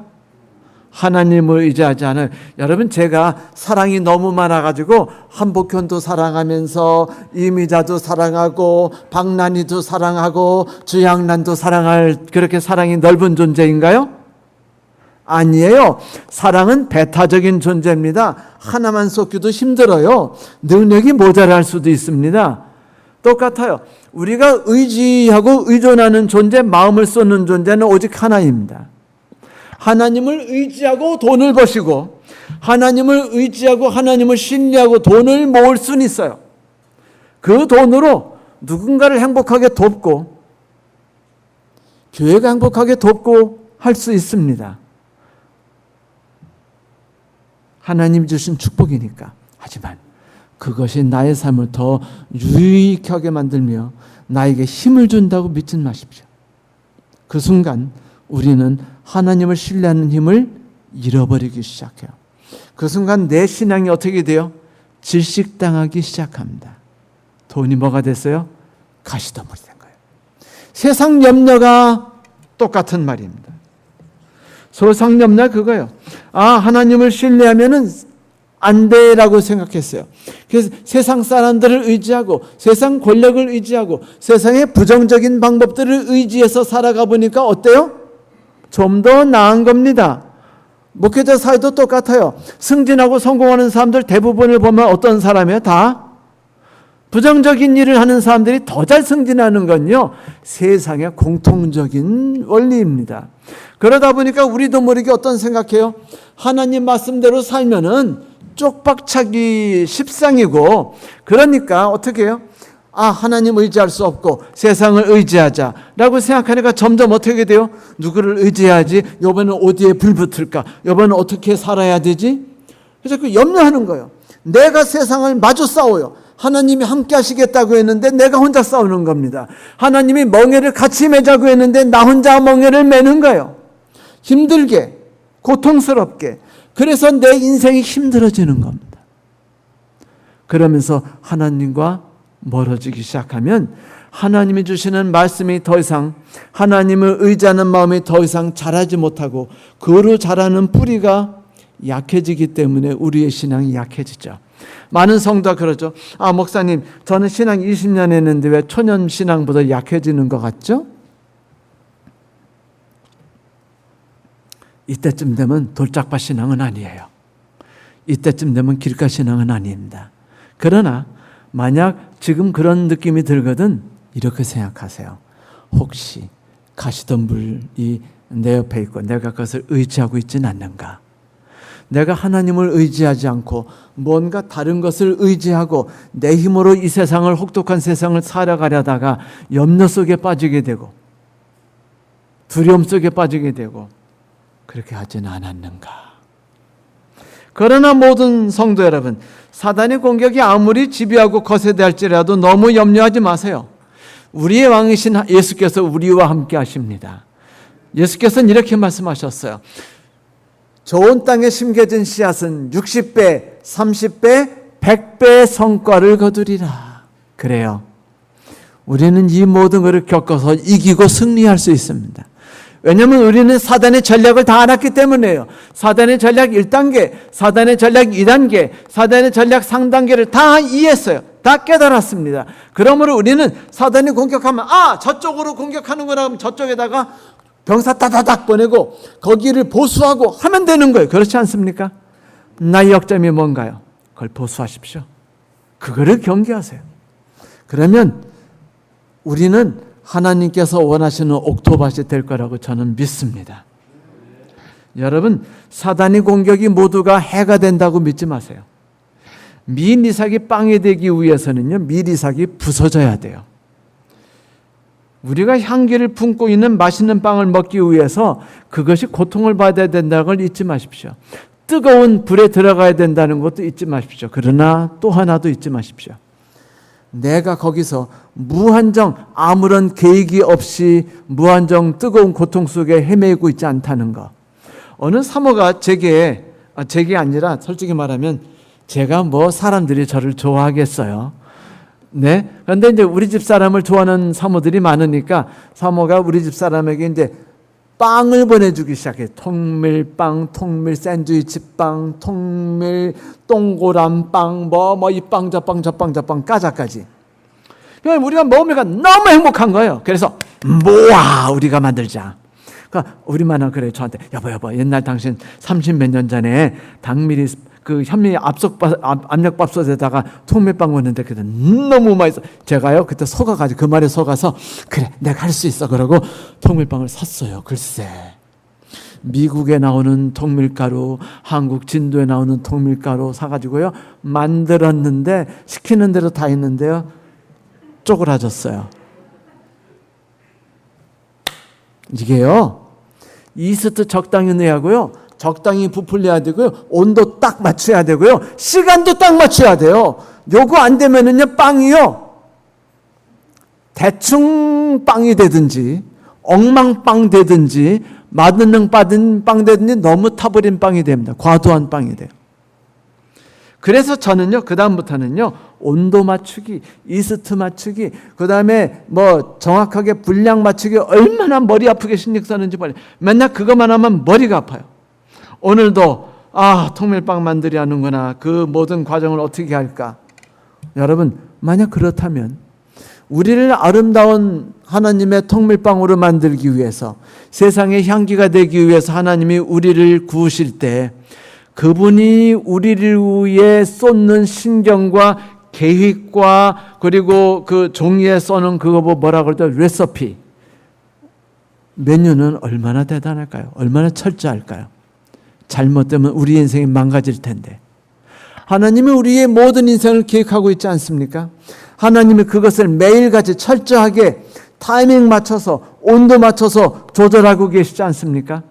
하나님을 의지하지 않아요. 여러분, 제가 사랑이 너무 많아가지고 한복현도 사랑하면서 이미자도 사랑하고 박난이도 사랑하고 주양란도 사랑할, 그렇게 사랑이 넓은 존재인가요? 아니에요. 사랑은 배타적인 존재입니다. 하나만 쏟기도 힘들어요. 능력이 모자랄 수도 있습니다. 똑같아요. 우리가 의지하고 의존하는 존재, 마음을 쏟는 존재는 오직 하나입니다. 하나님을 의지하고 돈을 버시고, 하나님을 의지하고 하나님을 신뢰하고 돈을 모을 수는 있어요. 그 돈으로 누군가를 행복하게 돕고 교회가 행복하게 돕고 할 수 있습니다. 하나님 주신 축복이니까. 하지만 그것이 나의 삶을 더 유익하게 만들며 나에게 힘을 준다고 믿지 마십시오. 그 순간 우리는 하나님을 신뢰하는 힘을 잃어버리기 시작해요. 그 순간 내 신앙이 어떻게 돼요? 질식당하기 시작합니다. 돈이 뭐가 됐어요? 가시덤불이 된 거예요. 세상 염려가 똑같은 말입니다. 세상 염려 그거예요. 하나님을 신뢰하면은 안 돼라고 생각했어요. 그래서 세상 사람들을 의지하고 세상 권력을 의지하고 세상의 부정적인 방법들을 의지해서 살아가 보니까 어때요? 좀 더 나은 겁니다. 목회자 사회도 똑같아요. 승진하고 성공하는 사람들 대부분을 보면 어떤 사람이에요? 다 부정적인 일을 하는 사람들이 더 잘 승진하는 건요, 세상의 공통적인 원리입니다. 그러다 보니까 우리도 모르게 어떤 생각해요? 하나님 말씀대로 살면은 쪽박차기 십상이고, 그러니까 어떻게 해요? 하나님 의지할 수 없고 세상을 의지하자라고 생각하니까 점점 어떻게 돼요? 누구를 의지해야지? 이번엔 어디에 불 붙을까? 이번엔 어떻게 살아야 되지? 그래서 그 염려하는 거예요. 내가 세상을 마주 싸워요. 하나님이 함께 하시겠다고 했는데 내가 혼자 싸우는 겁니다. 하나님이 멍에를 같이 매자고 했는데 나 혼자 멍에를 매는 거예요. 힘들게, 고통스럽게. 그래서 내 인생이 힘들어지는 겁니다. 그러면서 하나님과 멀어지기 시작하면 하나님이 주시는 말씀이 더 이상, 하나님을 의지하는 마음이 더 이상 자라지 못하고 그로 자라는 뿌리가 약해지기 때문에 우리의 신앙이 약해지죠. 많은 성도가 그러죠. 목사님, 저는 신앙 20년 했는데 왜 초년 신앙보다 약해지는 것 같죠? 이때쯤 되면 돌짝밭 신앙은 아니에요. 이때쯤 되면 길가 신앙은 아닙니다. 그러나 만약 지금 그런 느낌이 들거든, 이렇게 생각하세요. 혹시 가시덤불이 내 옆에 있고 내가 그것을 의지하고 있지는 않는가? 내가 하나님을 의지하지 않고 뭔가 다른 것을 의지하고 내 힘으로 이 세상을, 혹독한 세상을 살아가려다가 염려 속에 빠지게 되고 두려움 속에 빠지게 되고 그렇게 하지는 않았는가? 그러나 모든 성도 여러분, 사단의 공격이 아무리 집요하고 거세대할지라도 너무 염려하지 마세요. 우리의 왕이신 예수께서 우리와 함께 하십니다. 예수께서는 이렇게 말씀하셨어요. 좋은 땅에 심겨진 씨앗은 60배, 30배, 100배의 성과를 거두리라. 그래요. 우리는 이 모든 것을 겪어서 이기고 승리할 수 있습니다. 왜냐하면 우리는 사단의 전략을 다 알았기 때문에요. 사단의 전략 1단계, 사단의 전략 2단계, 사단의 전략 3단계를 다 이해했어요. 다 깨달았습니다. 그러므로 우리는 사단이 공격하면 저쪽으로 공격하는구나 하면 저쪽에다가 병사 따다닥 보내고 거기를 보수하고 하면 되는 거예요. 그렇지 않습니까? 나의 역점이 뭔가요? 그걸 보수하십시오. 그거를 경계하세요. 그러면 우리는 하나님께서 원하시는 옥토밭이 될 거라고 저는 믿습니다. 여러분, 사단의 공격이 모두가 해가 된다고 믿지 마세요. 미리삭이 빵이 되기 위해서는요, 미리삭이 부서져야 돼요. 우리가 향기를 품고 있는 맛있는 빵을 먹기 위해서 그것이 고통을 받아야 된다는 걸 잊지 마십시오. 뜨거운 불에 들어가야 된다는 것도 잊지 마십시오. 그러나 또 하나도 잊지 마십시오. 내가 거기서 무한정 아무런 계획이 없이 무한정 뜨거운 고통 속에 헤매고 있지 않다는 것. 어느 사모가 제게 아니라 솔직히 말하면 제가 사람들이 저를 좋아하겠어요. 네. 그런데 이제 우리 집 사람을 좋아하는 사모들이 많으니까 사모가 우리 집 사람에게 이제 빵을 보내주기 시작해. 통밀빵, 통밀 샌드위치빵, 통밀 동그란빵, 이 빵, 저 빵, 저 빵, 저 빵, 까자까지. 그러니까 우리가 먹으니까 너무 행복한 거예요. 그래서 우리가 만들자. 그러니까 우리만은 그래 저한테 여보 옛날 당신 30몇 년 전에 당밀이 그 현미 압력밥솥에다가 통밀빵 먹는데 그때 너무 맛있어. 제가요 그때 속아가지고 그 말에 속아서 그래 내가 할 수 있어 그러고 통밀빵을 샀어요. 글쎄 미국에 나오는 통밀가루, 한국 진도에 나오는 통밀가루 사가지고요 만들었는데 시키는 대로 다 했는데요 쪼그라졌어요. 이게요 이스트 적당히 넣어야 하고요 적당히 부풀려야 되고요. 온도 딱 맞춰야 되고요. 시간도 딱 맞춰야 돼요. 요거 안 되면은요, 빵이요. 대충 빵이 되든지, 엉망빵 되든지, 맛있는 빵 되든지 너무 타버린 빵이 됩니다. 과도한 빵이 돼요. 그래서 저는요, 그다음부터는요, 온도 맞추기, 이스트 맞추기, 그 다음에 정확하게 분량 맞추기 얼마나 머리 아프게 신경 쓰는지 몰라요. 맨날 그것만 하면 머리가 아파요. 오늘도 통밀빵 만들어야 하는구나. 그 모든 과정을 어떻게 할까? 여러분 만약 그렇다면 우리를 아름다운 하나님의 통밀빵으로 만들기 위해서 세상의 향기가 되기 위해서 하나님이 우리를 구우실 때 그분이 우리를 위해 쏟는 신경과 계획과 그리고 그 종이에 써는 그거 뭐라고 그러죠? 레시피 메뉴는 얼마나 대단할까요? 얼마나 철저할까요? 잘못되면 우리 인생이 망가질 텐데 하나님이 우리의 모든 인생을 계획하고 있지 않습니까? 하나님이 그것을 매일같이 철저하게 타이밍 맞춰서 온도 맞춰서 조절하고 계시지 않습니까?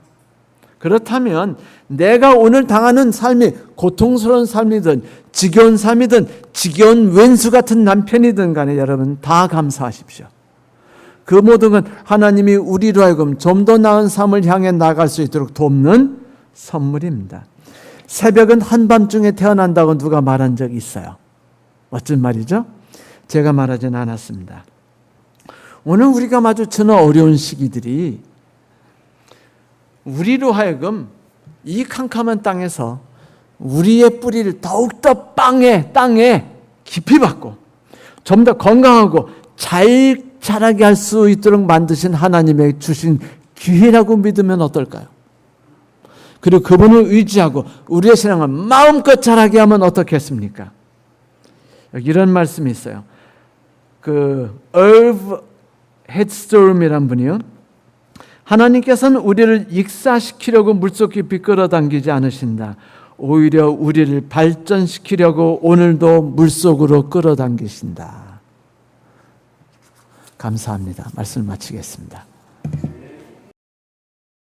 그렇다면 내가 오늘 당하는 삶이 고통스러운 삶이든 지겨운 삶이든 지겨운 왼수 같은 남편이든 간에 여러분 다 감사하십시오. 그 모든 건 하나님이 우리로 하여금 좀 더 나은 삶을 향해 나갈 수 있도록 돕는 선물입니다. 새벽은 한밤중에 태어난다고 누가 말한 적이 있어요. 어쩐 말이죠? 제가 말하진 않았습니다. 오늘 우리가 마주치는 어려운 시기들이 우리로 하여금 이 캄캄한 땅에서 우리의 뿌리를 더욱더 땅에 깊이 박고 좀 더 건강하고 잘 자라게 할 수 있도록 만드신 하나님의 주신 기회라고 믿으면 어떨까요? 그리고 그분을 의지하고 우리의 신앙을 마음껏 자라게 하면 어떻겠습니까? 여기 이런 말씀이 있어요. 그 Irv Headstrom이란 분이요. 하나님께서는 우리를 익사시키려고 물속 깊이 끌어당기지 않으신다. 오히려 우리를 발전시키려고 오늘도 물속으로 끌어당기신다. 감사합니다. 말씀을 마치겠습니다.